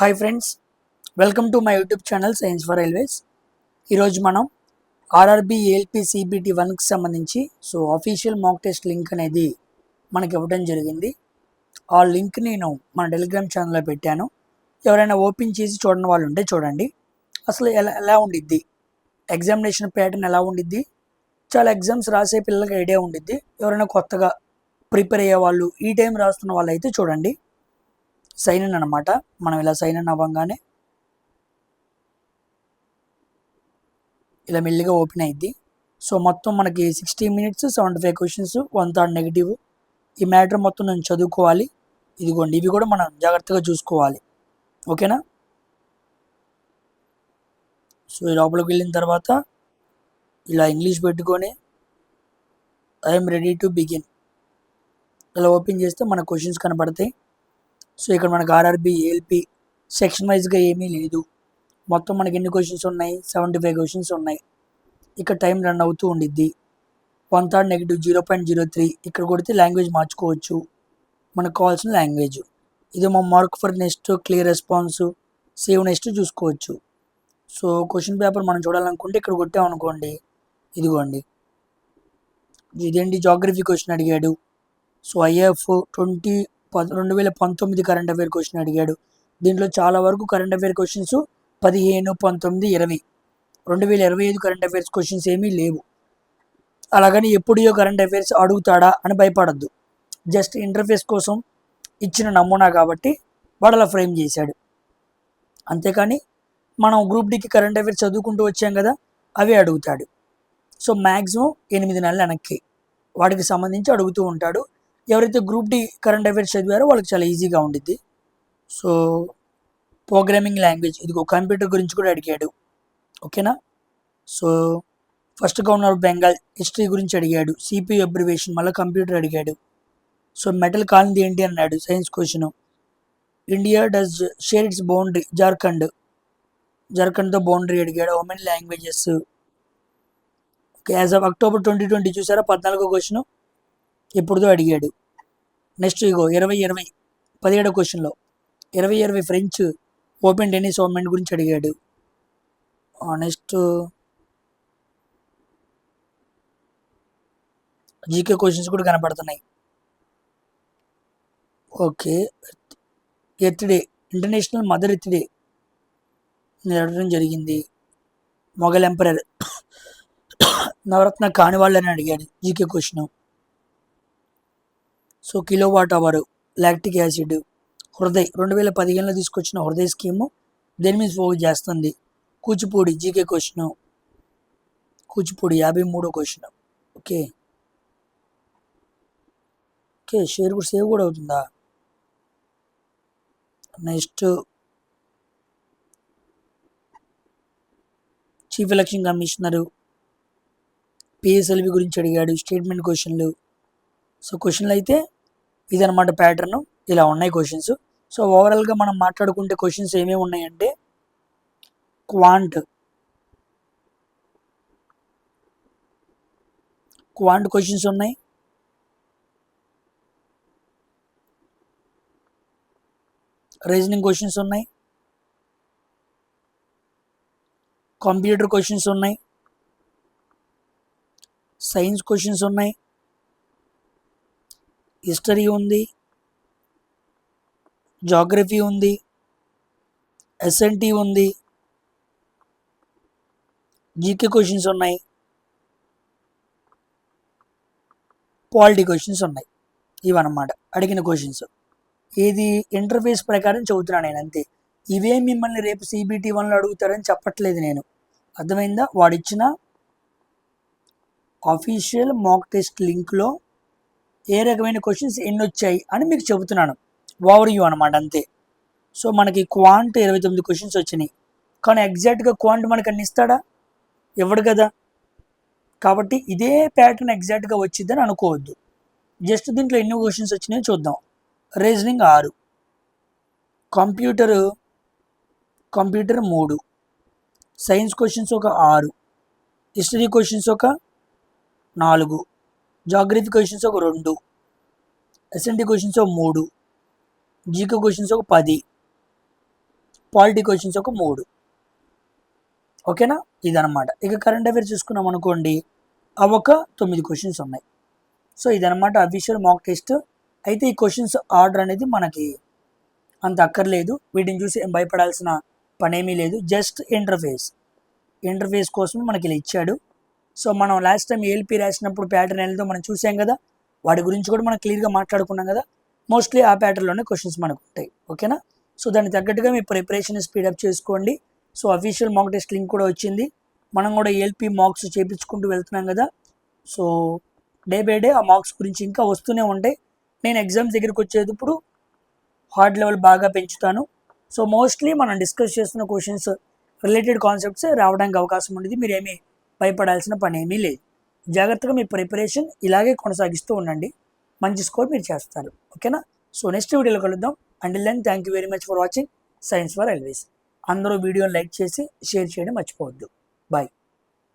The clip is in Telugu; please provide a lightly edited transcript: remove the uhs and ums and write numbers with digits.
Hi friends, welcome to my YouTube channel science for railways. ఈరోజు మనం ఆర్ఆర్బి ఏఎల్పి సిబిటి 1కి సంబంధించి అఫీషియల్ మాక్ టెస్ట్ లింక్ అనేది మనకి ఇవ్వడం జరిగింది. ఆ లింక్ నేను మన టెలిగ్రామ్ ఛానల్లో పెట్టాను. ఎవరైనా ఓపెన్ చేసి చూడని వాళ్ళు ఉంటే చూడండి. అసలు ఎలా ఉండిద్ది, ఎగ్జామినేషన్ ప్యాటర్న్ ఎలా ఉండిద్ది, చాలా ఎగ్జామ్స్ రాసే పిల్లలకి ఐడియా ఉండిద్ది. ఎవరైనా కొత్తగా ప్రిపేర్ అయ్యే వాళ్ళు, ఈ టైం రాస్తున్న వాళ్ళు అయితే చూడండి. సైన్ ఇన్ అనమాట. మనం ఇలా సైన్ ఇన్ అవ్వగానే ఇలా మెల్లిగా ఓపెన్ అయ్యిద్ది. మొత్తం మనకి 60 minutes 75 questions 1/3 నెగిటివ్. ఈ మ్యాటర్ మొత్తం నేను చదువుకోవాలి. ఇదిగోండి, ఇవి కూడా మనం జాగ్రత్తగా చూసుకోవాలి. ఓకేనా? ఈ లోపలికి వెళ్ళిన తర్వాత ఇలా ఇంగ్లీష్ పెట్టుకొని ఐఎమ్ రెడీ టు బిగిన్ ఇలా ఓపెన్ చేస్తే మన క్వశ్చన్స్ కనబడతాయి. ఇక్కడ మనకు ఆర్ఆర్బి ఏఎల్పి సెక్షన్ వైజ్గా ఏమీ లేదు. మొత్తం మనకి ఎన్ని క్వశ్చన్స్ ఉన్నాయి? 75 క్వశ్చన్స్ ఉన్నాయి. ఇక్కడ టైం రన్ అవుతూ ఉండిద్ది. 1/3 నెగిటివ్ 0.03. ఇక్కడ కొడితే లాంగ్వేజ్ మార్చుకోవచ్చు, మనకు కావాల్సిన లాంగ్వేజ్. ఇది మా mark for next, clear response, save next చూసుకోవచ్చు. క్వశ్చన్ పేపర్ మనం చూడాలనుకుంటే ఇక్కడ కొట్టామనుకోండి, ఇదిగోండి, ఇదేంటి జాగ్రఫీ క్వశ్చన్ అడిగాడు. ఐఎఫ్ 2019 కరెంట్ అఫైర్ క్వశ్చన్ అడిగాడు. దీంట్లో చాలా వరకు current affair questions 15, 19, 20. 2025 current affairs questions ఏమీ లేవు. అలాగని ఎప్పుడో కరెంట్ అఫైర్స్ అడుగుతాడా అని భయపడద్దు. జస్ట్ ఇంటర్ఫేస్ కోసం ఇచ్చిన నమూనా కాబట్టి వాడు అలా ఫ్రేమ్ చేశాడు. అంతేకాని మనం గ్రూప్ డికి కరెంట్ అఫైర్స్ చదువుకుంటూ వచ్చాం కదా, అవే అడుగుతాడు. మ్యాక్సిమం 8 నెలల వెనక్కి వాటికి సంబంధించి అడుగుతూ ఉంటాడు. ఎవరైతే గ్రూప్ డి కరెంట్ అఫైర్స్ చదివారో వాళ్ళకి చాలా ఈజీగా ఉండిద్ది. ప్రోగ్రామింగ్ లాంగ్వేజ్, ఇదిగో కంప్యూటర్ గురించి కూడా అడిగాడు. ఓకేనా? First governor of Bengal history గురించి అడిగాడు. సిపియు అబ్రివేషన్, మళ్ళీ కంప్యూటర్ అడిగాడు. మెటల్ కాలింది ఏంటి అన్నాడు, science question. India does share its boundary జార్ఖండ్తో బౌండరీ అడిగాడు. How many languages. As of October 2020 చూసారా, 14వ క్వశ్చన్ ఎప్పుడుదో అడిగాడు. నెక్స్ట్ ఇగో 2020 17వ క్వశ్చన్లో 2020 ఫ్రెంచ్ ఓపెన్ టెన్నిస్ టోర్నమెంట్ గురించి అడిగాడు. నెక్స్ట్ జీకే క్వశ్చన్స్ కూడా కనపడుతున్నాయి. Okay, earth day, international mother earth day అడగడం జరిగింది. మొఘల్ ఎంపరర్ నవరత్న కాని వాళ్ళని అడిగాడు GK question. Kilowatt hour, lactic acid, Hriday 2015లో తీసుకొచ్చిన హృదయ్ స్కీము దేని మీద ఫోకస్ చేస్తుంది? Kuchipudi GK question. కూచిపూడి 53వ క్వశ్చన్. ఓకే, షేర్ కూడా సేవ్ కూడా అవుతుందా? Next chief election commissioner, PSLV గురించి అడిగాడు. స్టేట్మెంట్ క్వశ్చన్లు. క్వశ్చన్లు అయితే ఇదనమాట ప్యాటర్న్. ఇలా ఉన్నాయి క్వశ్చన్స్. ఓవరాల్గా మనం మాట్లాడుకుంటే క్వశ్చన్స్ ఏమేమి ఉన్నాయంటే, క్వాంట్ క్వశ్చన్స్ ఉన్నాయి. రీజనింగ్ క్వశ్చన్స్ ఉన్నాయి. కంప్యూటర్ క్వశ్చన్స్ ఉన్నాయి. సైన్స్ క్వశ్చన్స్ ఉన్నాయి. హిస్టరీ ఉంది, జాగ్రఫీ ఉంది, ఎస్ఎన్టీ ఉంది, జీకే క్వశ్చన్స్ ఉన్నాయి, పాలిటీ క్వశ్చన్స్ ఉన్నాయి. ఇవన్నమాట అడిగిన క్వశ్చన్స్. ఏది ఇంటర్ఫేస్ ప్రకారం చదువుతున్నాను నేను, అంతే. ఇవే మిమ్మల్ని రేపు సిబిటి 1లో అడుగుతారని చెప్పట్లేదు నేను. అర్థమైందా? వాడిచ్చిన అఫీషియల్ మాక్ టెస్ట్ లింక్లో ఏ రకమైన క్వశ్చన్స్ ఎన్ని వచ్చాయి అని మీకు చెబుతున్నాను. ఓవర్ వ్యూ అనమాట, అంతే. మనకి క్వాంట్ 29 క్వశ్చన్స్ వచ్చినాయి. కానీ ఎగ్జాక్ట్గా క్వాంట్ మనకు అన్ని ఇస్తాడా? ఇవ్వడు కదా. కాబట్టి ఇదే ప్యాటర్న్ ఎగ్జాక్ట్గా వచ్చిద్దని అనుకోవద్దు. జస్ట్ దీంట్లో ఎన్ని క్వశ్చన్స్ వచ్చినాయో చూద్దాం. రీజనింగ్ 6, కంప్యూటర్ 3, సైన్స్ క్వశ్చన్స్ ఒక 6, హిస్టరీ క్వశ్చన్స్ ఒక 4, జాగ్రఫీ క్వశ్చన్స్ ఒక 2, ఎస్ఎన్టీ క్వశ్చన్స్ ఒక 3, జీకే క్వశ్చన్స్ ఒక 10, పాలిటీ క్వశ్చన్స్ ఒక 3. ఓకేనా, ఇదనమాట. ఇక కరెంట్ అఫైర్స్ చూసుకున్నాం అనుకోండి, అవి ఒక 9 క్వశ్చన్స్ ఉన్నాయి. సో ఇదనమాట అఫీషియల్ మాక్ టెస్ట్. అయితే ఈ క్వశ్చన్స్ ఆర్డర్ అనేది మనకి అంత అక్కర్లేదు, వీటిని చూసి ఏం భయపడాల్సిన పనేమీ లేదు. జస్ట్ ఇంటర్ఫేస్ కోసం మనకి ఇలా ఇచ్చాడు. సో మనం లాస్ట్ టైం ఏఎల్పి రాసినప్పుడు ప్యాటర్న్ ఏదో మనం చూసాం కదా, వాటి గురించి కూడా మనం క్లియర్గా మాట్లాడుకున్నాం కదా. మోస్ట్లీ ఆ ప్యాటర్న్లోనే క్వశ్చన్స్ మనకు ఉంటాయి. ఓకేనా, సో దానికి తగ్గట్టుగా మీ ప్రిపరేషన్ స్పీడప్ చేసుకోండి. So official mock test link కూడా వచ్చింది. మనం కూడా ఏఎల్పి మార్క్స్ చేయించుకుంటూ వెళ్తున్నాం కదా. సో డే బై డే ఆ మార్క్స్ గురించి ఇంకా వస్తూనే ఉంటాయి. నేను ఎగ్జామ్స్ దగ్గరికి వచ్చేటప్పుడు హార్డ్ లెవెల్ బాగా పెంచుతాను. సో మోస్ట్లీ మనం డిస్కస్ చేస్తున్న క్వశ్చన్స్ రిలేటెడ్ కాన్సెప్ట్స్ రావడానికి అవకాశం ఉండేది. మీరేమీ భయపడాల్సిన పని ఏమీ లేదు. జాగ్రత్తగా మీ ప్రిపరేషన్ ఇలాగే కొనసాగిస్తూ ఉండండి, మంచి స్కోర్ మీరు చేస్తారు. ఓకేనా, సో నెక్స్ట్ వీడియోలో కలుద్దాం. Until then thank you very much for watching science for always. అందరూ వీడియోని లైక్ చేసి షేర్ చేయడం మర్చిపోవద్దు. బాయ్.